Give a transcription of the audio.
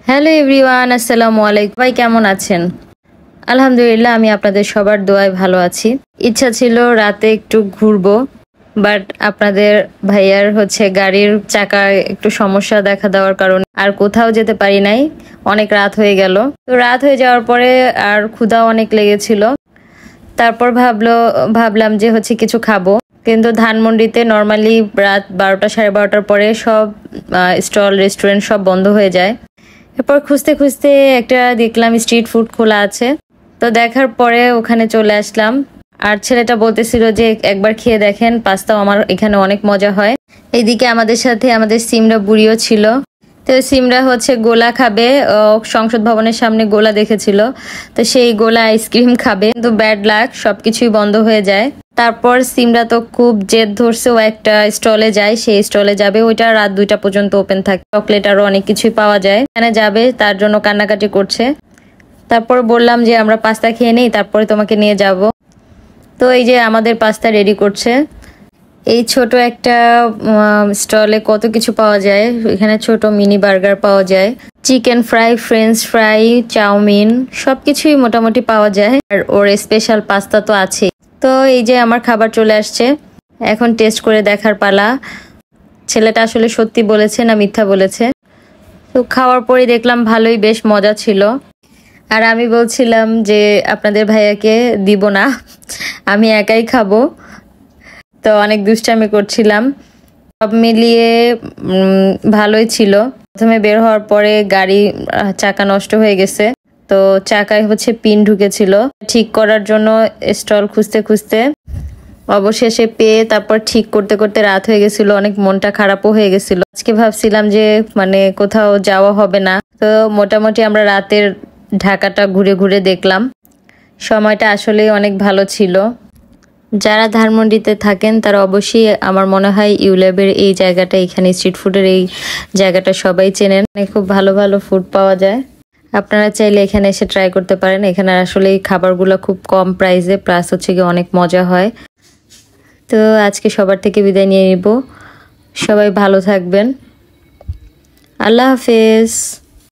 Hello everyone, আসসালামু আলাইকুম। ভাই কেমন আছেন? আলহামদুলিল্লাহ, আমি আপনাদের সবার দোয়ায় ভালো আছি। ইচ্ছা ছিল রাতে একটু ঘুরবো, বাট আপনাদের ভাইয়ার গাড়ির চাকায় একটু সমস্যা দেখা দেওয়ার কারণে আর কোথাও যেতে পারি নাই। অনেক রাত হয়ে গেল। তো রাত হয়ে যাওয়ার পরে আর ক্ষুধা অনেক লেগেছিল। তারপর ভাবলাম যে কিছু খাবো, কিন্তু ধানমন্ডিতে নর্মালি রাত 12টা 12:30টার পরে সব স্টল রেস্টুরেন্ট সব বন্ধ হয়ে যায়। এরপর খুঁজতে খুঁজতে একটা দেখলাম স্ট্রিট ফুড খোলা আছে। তো দেখার পরে ওখানে চলে আসলাম। আর ছেলেটা বলতেছিল যে একবার খেয়ে দেখেন, পাস্তাও আমার এখানে অনেক মজা হয়। এইদিকে আমাদের সাথে আমাদের সিমরা বুড়িও ছিল। তো সিমরা গোলা খাবে, সংসদ ভবনের সামনে গোলা দেখেছিল, তো সেই গোলা আইসক্রিম খাবে, কিন্তু ব্যাড লাক, সবকিছুই বন্ধ হয়ে যায়। তারপর সিমরা তো খুব জেদ ধরছে, ও একটা স্টলে যায়, সেই স্টলে যাবে, ওইটা রাত 2টা পর্যন্ত ওপেন থাকে, চকলেট আরো অনেক কিছুই পাওয়া যায়, এখানে যাবে, তার জন্য কান্নাকাটি করছে। তারপর বললাম যে আমরা পাস্তা খেয়ে নেই, তারপরে তোমাকে নিয়ে যাব। তো এই যে আমাদের পাস্তা রেডি করছে। এই ছোট একটা স্টলে কত কিছু পাওয়া যায়। এখানে ছোট মিনি বার্গার পাওয়া যায়, chicken fry, French fry, chowmein, সবকিছুই মোটামুটি পাওয়া যায়। আর ওর স্পেশাল পাস্তা তো আছে। তো এই যে আমার খাবার চলে আসছে, এখন টেস্ট করে দেখার পালা। ছেলেটা আসলে সত্যি বলেছে না মিথ্যা বলেছে। তো খাওয়ার পরে দেখলাম ভালোই, বেশ মজা ছিল। আর আমি বলছিলাম যে আপনাদের ভাইয়াকে দিব না, আমি একাই খাবো। তো অনেক দুষ্টামি করছিলাম। সব মিলিয়ে ভালোই ছিল। প্রথমে বের হওয়ার পরে গাড়ি চাকা নষ্ট হয়ে গেছে, তো চাকায় পিন ঢুকেছিল। ঠিক করার জন্য স্টল খুঁজতে খুঁজতে অবশেষে পেয়ে তারপর ঠিক করতে করতে রাত হয়ে গেছিল, অনেক মনটা খারাপও হয়ে গেছিল। আজকে ভাবছিলাম যে কোথাও যাওয়া হবে না। তো মোটামুটি আমরা রাতের ঢাকাটা ঘুরে ঘুরে দেখলাম। সময়টা আসলে অনেক ভালো ছিল। যারা ধানমন্ডিতে থাকেন তারা অবশ্যই, আমার মনে হয় ইউল্যাবের এই জায়গাটা, এখানে স্ট্রিট ফুডের এই জায়গাটা সবাই চেনেন। খুব ভালো ভালো ফুড পাওয়া যায়। আপনারা চাইলে এখানে এসে ট্রাই করতে পারেন। এখানে আসলে এই খাবারগুলো খুব কম প্রাইসে, প্লাস অনেক মজা হয়। তো আজকে সবার থেকে বিদায় নিয়ে নিব। সবাই ভালো থাকবেন। আল্লাহ হাফেজ।